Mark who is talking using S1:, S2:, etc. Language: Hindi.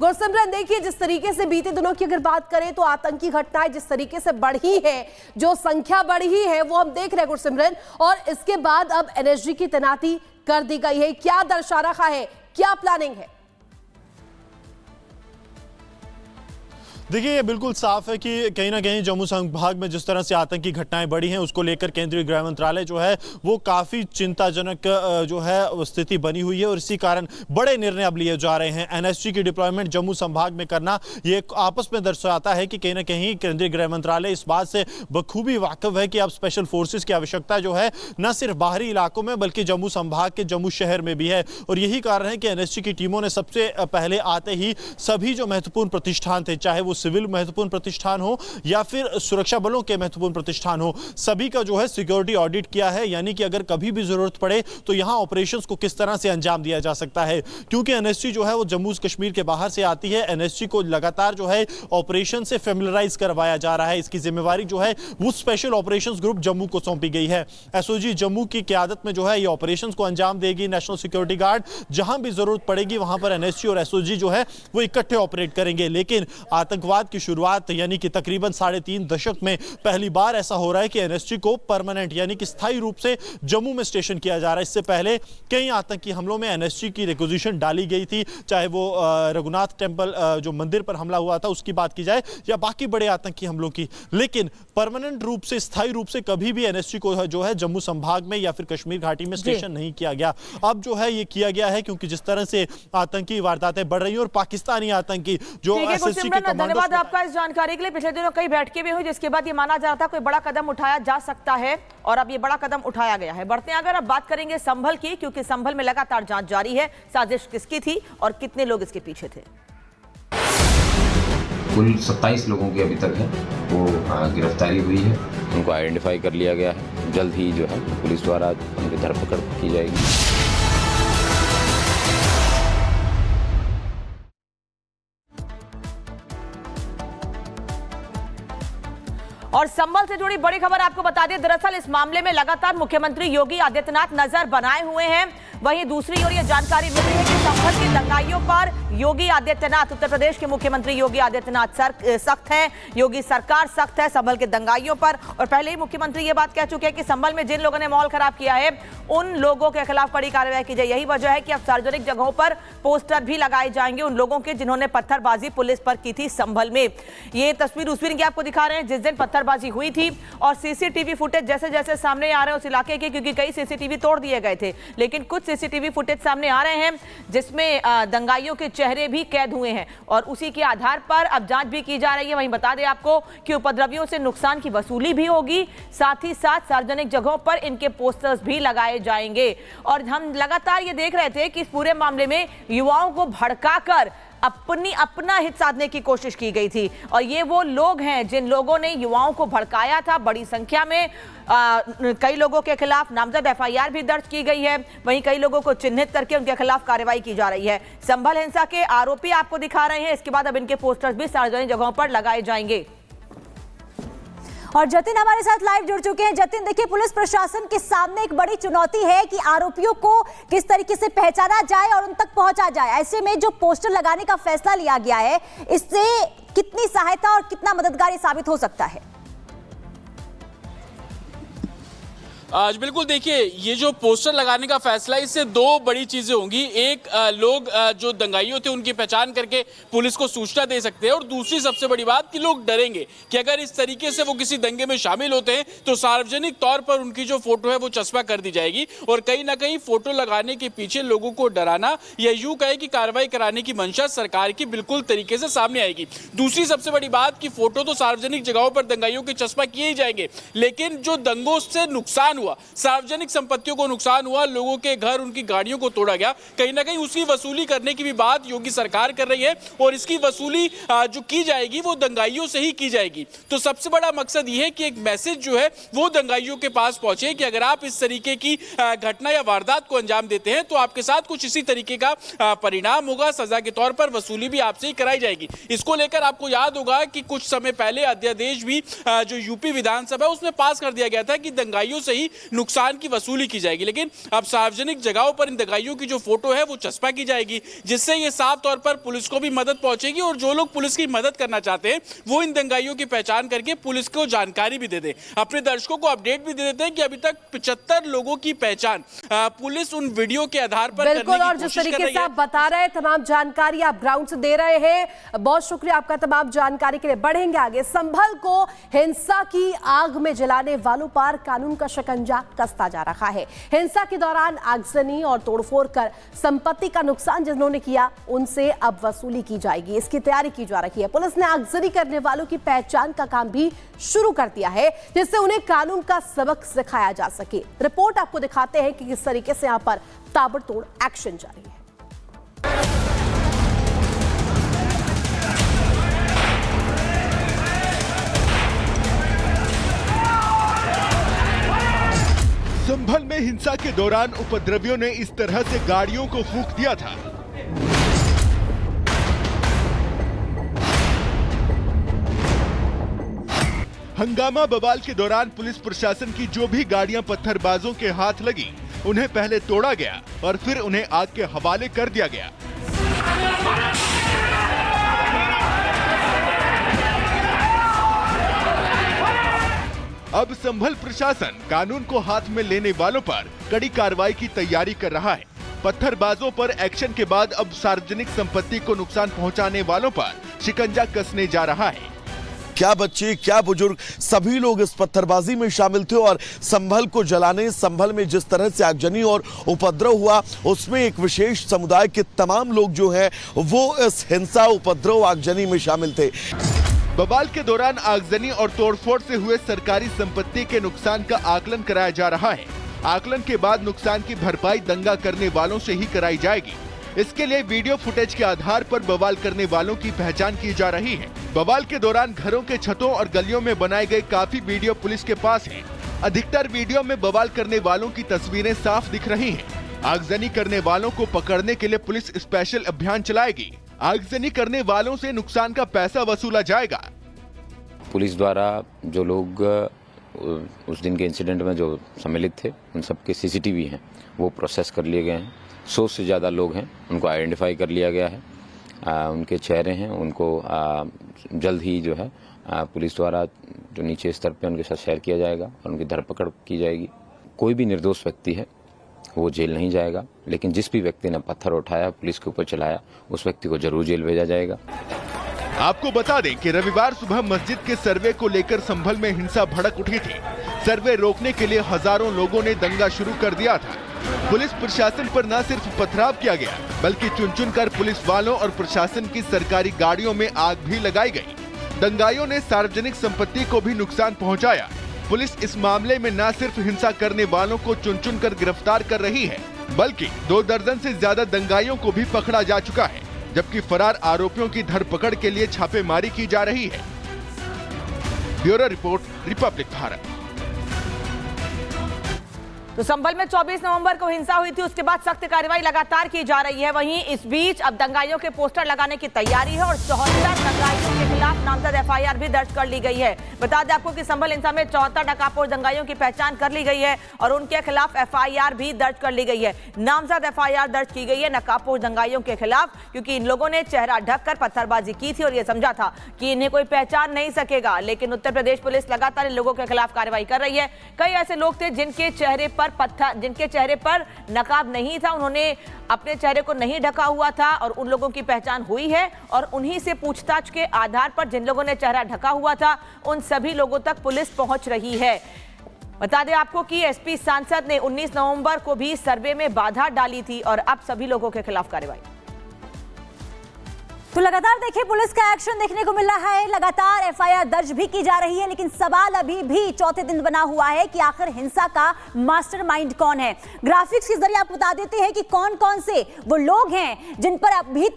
S1: गुरसिमरन, देखिए जिस तरीके से बीते दिनों की अगर बात करें तो आतंकी घटनाएं जिस तरीके से बढ़ी है, जो संख्या बढ़ी है वो हम देख रहे हैं गुरसिमरन। और इसके बाद अब एनएसजी की तैनाती कर दी गई है। क्या दर्शा रखा है, क्या प्लानिंग है?
S2: देखिए ये बिल्कुल साफ है कि कहीं ना कहीं जम्मू संभाग में जिस तरह से आतंकी घटनाएं बढ़ी हैं उसको लेकर केंद्रीय गृह मंत्रालय जो है वो काफ़ी चिंताजनक जो है स्थिति बनी हुई है और इसी कारण बड़े निर्णय अब लिए जा रहे हैं। एनएसजी की डिप्लॉयमेंट जम्मू संभाग में करना ये आपस में दर्शाता है कि कहीं ना कहीं केंद्रीय गृह मंत्रालय इस बात से बखूबी वाकिफ है कि अब स्पेशल फोर्सेज की आवश्यकता जो है न सिर्फ बाहरी इलाकों में बल्कि जम्मू संभाग के जम्मू शहर में भी है। और यही कारण है कि एनएसजी की टीमों ने सबसे पहले आते ही सभी जो महत्वपूर्ण प्रतिष्ठान थे, चाहे वो सिविल महत्वपूर्ण प्रतिष्ठान हो या फिर सुरक्षा बलों के महत्वपूर्ण प्रतिष्ठान हो, सभी का जो है सिक्योरिटी ऑडिट किया है। यानी कि अगर कभी भी जरूरत पड़े तो यहां ऑपरेशंस को किस तरह से अंजाम दिया जा सकता है, क्योंकि एनएसजी जो है वो जम्मू कश्मीर के बाहर से आती है। एनएसजी को लगातार जो है ऑपरेशन से फेमिलराइज करवाया जा रहा है। इसकी जिम्मेवारी जो है वो स्पेशल ऑपरेशंस ग्रुप जम्मू को सौंपी गई है। एसओजी जम्मू की क़यादत में जो है ये ऑपरेशंस को अंजाम देगी। नेशनल सिक्योरिटी गार्ड जहां भी जरूरत पड़ेगी वहां पर एनएसजी और एसओजी जो है वो इकट्ठे ऑपरेट करेंगे। लेकिन आतंकवाद की शुरुआत यानी कि तकरीबन 3.5 दशक में पहली बार ऐसा हो रहा है कि एनएसजी को परमानेंट यानी कि स्थायी रूप से जम्मू में स्टेशन किया जा रहा है। इससे पहले कई आतंकी हमलों में एनएसजी की रिक्विजिशन डाली गई थी, चाहे वो रघुनाथ टेंपल जो मंदिर पर हमला हुआ था उसकी बात की जाए या बाकी बड़े आतंकी हमलों की। लेकिन परमानेंट रूप से, स्थायी रूप से कभी भी एनएसजी को जो है जम्मू संभाग में या फिर कश्मीर घाटी में स्टेशन नहीं किया गया। अब जो है ये किया गया है क्योंकि जिस तरह से आतंकी वारदातें बढ़ रही हैं और पाकिस्तानी आतंकी जो एसएसजी के कमांडो।
S3: धन्यवाद आपका इस जानकारी के लिए। पिछले दिनों कई बैठकें भी हुई जिसके बाद ये माना जा रहा था कोई बड़ा कदम उठाया जा सकता है और अब ये बड़ा कदम उठाया गया है। बढ़ते हैं अगर अब बात करेंगे संभल की, क्योंकि संभल में लगातार जांच जारी है। साजिश किसकी थी और कितने लोग इसके पीछे थे?
S4: कुल 27 लोगों की अभी तक है वो गिरफ्तारी हुई है।
S5: उनको आइडेंटिफाई कर लिया गया है। जल्द ही जो है पुलिस द्वारा उनकी धरपकड़ की जाएगी।
S3: और संभल से जुड़ी बड़ी खबर आपको बता दें, दरअसल इस मामले में लगातार मुख्यमंत्री योगी आदित्यनाथ नजर बनाए हुए हैं। वहीं दूसरी ओर यह जानकारी मिल रही है कि संभल की दंगाइयों पर योगी आदित्यनाथ, उत्तर प्रदेश के मुख्यमंत्री योगी आदित्यनाथ सख्त हैं। योगी सरकार सख्त है संभल के दंगाइयों पर। और पहले ही मुख्यमंत्री ये बात कह चुके हैं कि संभल में जिन लोगों ने माहौल खराब किया है उन लोगों के खिलाफ कड़ी कार्रवाई की जाए। यही वजह है कि अब सार्वजनिक जगहों पर पोस्टर भी लगाए जाएंगे उन लोगों के जिन्होंने पत्थरबाजी पुलिस पर की थी संभल में। ये तस्वीर उस दिन की आपको दिखा रहे हैं जिस दिन पत्थरबाजी हुई थी। और सीसीटीवी फुटेज जैसे जैसे सामने आ रहे हैं उस इलाके के, क्योंकि कई सीसीटीवी तोड़ दिए गए थे, लेकिन कुछ सीसीटीवी फुटेज सामने आ रहे हैं जिसमें दंगाइयों के चेहरे भी कैद हुए हैं और उसी के आधार पर अब जांच भी की जा रही है। वहीं बता दें आपको कि उपद्रवियों से नुकसान की वसूली भी होगी, साथ ही साथ सार्वजनिक जगहों पर इनके पोस्टर्स भी लगाए जाएंगे। और हम लगातार ये देख रहे थे कि इस पूरे मामले में युवाओं को भड़काकर अपना हित साधने की कोशिश की गई थी। और ये वो लोग हैं जिन लोगों ने युवाओं को भड़काया था। बड़ी संख्या में कई लोगों के खिलाफ नामजद एफआईआर भी दर्ज की गई है। वहीं कई लोगों को चिन्हित करके उनके खिलाफ कार्रवाई की जा रही है। संभल हिंसा के आरोपी आपको दिखा रहे हैं। इसके बाद अब इनके पोस्टर्स भी सार्वजनिक जगहों पर लगाए जाएंगे।
S6: और जतिन हमारे साथ लाइव जुड़ चुके हैं। जतिन, देखिए पुलिस प्रशासन के सामने एक बड़ी चुनौती है कि आरोपियों को किस तरीके से पहचाना जाए और उन तक पहुंचा जाए। ऐसे में जो पोस्टर लगाने का फैसला लिया गया है इससे कितनी सहायता और कितना मददगार साबित हो सकता है?
S7: आज बिल्कुल देखिए, ये जो पोस्टर लगाने का फैसला, इससे दो बड़ी चीजें होंगी। एक, लोग जो दंगाइयों थे उनकी पहचान करके पुलिस को सूचना दे सकते हैं और दूसरी सबसे बड़ी बात कि लोग डरेंगे कि अगर इस तरीके से वो किसी दंगे में शामिल होते हैं तो सार्वजनिक तौर पर उनकी जो फोटो है वो चस्पा कर दी जाएगी। और कहीं ना कहीं फोटो लगाने के पीछे लोगों को डराना या यूं कहे कि कार्रवाई कराने की मंशा सरकार की बिल्कुल तरीके से सामने आएगी। दूसरी सबसे बड़ी बात कि फोटो तो सार्वजनिक जगहों पर दंगाइयों के चस्पा किए ही जाएंगे, लेकिन जो दंगों से नुकसान हुआ, सार्वजनिक संपत्तियों को नुकसान हुआ, लोगों के घर, उनकी गाड़ियों को तोड़ा गया, कहीं ना कहीं उसकी वसूली करने की भी बात योगी सरकार कर रही है। और इसकी वसूली जो की जाएगी वो दंगाइयों से ही की जाएगी। तो सबसे बड़ा मकसद ये है कि एक मैसेज जो है वो दंगाइयों के पास पहुंचे कि अगर आप इस तरीके की घटना या वारदात को अंजाम देते हैं तो आपके साथ कुछ इसी तरीके का परिणाम होगा, सजा के तौर पर वसूली भी आपसे ही कराई जाएगी। इसको लेकर आपको याद होगा कि कुछ समय पहले अध्यादेश भी जो यूपी विधानसभा उसमें पास कर दिया गया था कि दंगाइयों से ही जाएगी, नुकसान की वसूली की जाएगी। लेकिन अब सार्वजनिक जगहों पर इन दंगाइयों की जो फोटो है वो चस्पा की जाएगी, जिससे ये साफ तौर पर पुलिस को भी मदद पहुंचेगी और जो लोग पुलिस की मदद करना चाहते हैं वो इन दंगाइयों की पहचान करके पुलिस को जानकारी भी दे दे। अपने दर्शकों को अपडेट भी दे देते हैं कि अभी तक 75 लोगों की पहचान पुलिस उन वीडियो के आधार पर करने की
S1: बिल्कुल, और जिस तरीके से आप बता रहे हैं, तमाम जानकारी आप ग्राउंड से दे रहे हैं, बहुत शुक्रिया आपका तमाम जानकारी के लिए। बढ़ेंगे आगे। संभल को हिंसा की आग में जलाने वालों पर कानून का शिकंजा कसता जा रहा है। हिंसा के दौरान आगजनी और तोड़फोड़ कर संपत्ति का नुकसान जिन्होंने किया उनसे अब वसूली की जाएगी, इसकी तैयारी की जा रही है। पुलिस ने आगजनी करने वालों की पहचान का काम भी शुरू कर दिया है, जिससे उन्हें कानून का सबक सिखाया जा सके। रिपोर्ट आपको दिखाते हैं कि किस तरीके से यहां पर ताबड़तोड़ एक्शन जारी है।
S8: संभल में हिंसा के दौरान उपद्रवियों ने इस तरह से गाड़ियों को फूंक दिया था। हंगामा बवाल के दौरान पुलिस प्रशासन की जो भी गाड़ियां पत्थरबाजों के हाथ लगी, उन्हें पहले तोड़ा गया और फिर उन्हें आग के हवाले कर दिया गया। अब संभल प्रशासन कानून को हाथ में लेने वालों पर कड़ी कार्रवाई की तैयारी कर रहा है। पत्थरबाजों पर एक्शन के बाद अब सार्वजनिक संपत्ति को नुकसान पहुंचाने वालों पर शिकंजा कसने जा रहा है।
S9: क्या बच्चे, क्या बुजुर्ग, सभी लोग इस पत्थरबाजी में शामिल थे और संभल को जलाने, संभल में जिस तरह से आगजनी और उपद्रव हुआ, उसमें एक विशेष समुदाय के तमाम लोग जो हैं वो इस हिंसा, उपद्रव, आगजनी में शामिल थे।
S8: बवाल के दौरान आगजनी और तोड़फोड़ से हुए सरकारी संपत्ति के नुकसान का आकलन कराया जा रहा है। आकलन के बाद नुकसान की भरपाई दंगा करने वालों से ही कराई जाएगी। इसके लिए वीडियो फुटेज के आधार पर बवाल करने वालों की पहचान की जा रही है। बवाल के दौरान घरों के छतों और गलियों में बनाए गए काफी वीडियो पुलिस के पास हैं। अधिकतर वीडियो में बवाल करने वालों की तस्वीरें साफ दिख रही हैं। आगजनी करने वालों को पकड़ने के लिए पुलिस स्पेशल अभियान चलाएगी। आगजनी करने वालों से नुकसान का पैसा वसूला जाएगा।
S5: पुलिस द्वारा जो लोग उस दिन के इंसिडेंट में जो सम्मिलित थे, उन सबके सीसीटीवी हैं, वो प्रोसेस कर लिए गए हैं। 100 से ज़्यादा लोग हैं, उनको आइडेंटिफाई कर लिया गया है। उनके चेहरे हैं, उनको जल्द ही जो है पुलिस द्वारा जो नीचे स्तर पे उनके साथ शेयर किया जाएगा और उनकी धरपकड़ की जाएगी। कोई भी निर्दोष व्यक्ति है वो जेल नहीं जाएगा, लेकिन जिस भी व्यक्ति ने पत्थर उठाया, पुलिस के ऊपर चलाया, उस व्यक्ति को जरूर जेल भेजा जाएगा।
S8: आपको बता दें कि रविवार सुबह मस्जिद के सर्वे को लेकर संभल में हिंसा भड़क उठी थी। सर्वे रोकने के लिए हजारों लोगों ने दंगा शुरू कर दिया था। पुलिस प्रशासन पर न सिर्फ पथराव किया गया, बल्कि चुन-चुन कर पुलिस वालों और प्रशासन की सरकारी गाड़ियों में आग भी लगाई गई। दंगाइयों ने सार्वजनिक संपत्ति को भी नुकसान पहुंचाया। पुलिस इस मामले में न सिर्फ हिंसा करने वालों को चुन-चुन कर गिरफ्तार कर रही है, बल्कि 2 दर्जन से ज्यादा दंगाइयों को भी पकड़ा जा चुका है, जबकि फरार आरोपियों की धरपकड़ के लिए छापेमारी की जा रही है। Bureau report, Republic Bharat.
S3: तो संभल में 24 नवंबर को हिंसा हुई थी, उसके बाद सख्त कार्रवाई लगातार की जा रही है। वहीं इस बीच अब दंगाइयों के पोस्टर लगाने की तैयारी है और 74 दंगाइयों के खिलाफ नामजद एफआईआर भी दर्ज कर ली गई है। बता दें आपको कि संभल हिंसा में 74 नकाबपोश दंगाइयों की पहचान कर ली गई है और उनके खिलाफ एफआईआर भी दर्ज कर ली गई है। नामजद एफआईआर दर्ज की गई है नकाबपोश दंगाइयों के खिलाफ, क्योंकि इन लोगों ने चेहरा ढककर पत्थरबाजी की थी और यह समझा था कि इन्हें कोई पहचान नहीं सकेगा। लेकिन उत्तर प्रदेश पुलिस लगातार इन लोगों के खिलाफ कार्रवाई कर रही है। कई ऐसे लोग थे जिनके चेहरे पर नकाब नहीं था, उन्होंने अपने चेहरे को नहीं ढका हुआ था और उन लोगों की पहचान हुई है और उन्हीं से पूछताछ के आधार पर जिन लोगों ने चेहरा ढका हुआ था उन सभी लोगों तक पुलिस पहुंच रही है। बता दें आपको कि एसपी सांसद ने 19 नवंबर को भी सर्वे में बाधा डाली थी और अब सभी लोगों के खिलाफ कार्रवाई।
S6: तो लगातार देखिए पुलिस का एक्शन देखने को मिल रहा है, लगातार एफआईआर दर्ज भी की जा रही है, लेकिन सवाल अभी भी चौथे दिन बना हुआ है कि आखिर हिंसा का मास्टरमाइंड कौन है। ग्राफिक्स के जरिए आप बता देते हैं कि कौन कौन से वो लोग हैं जिन पर अभी तक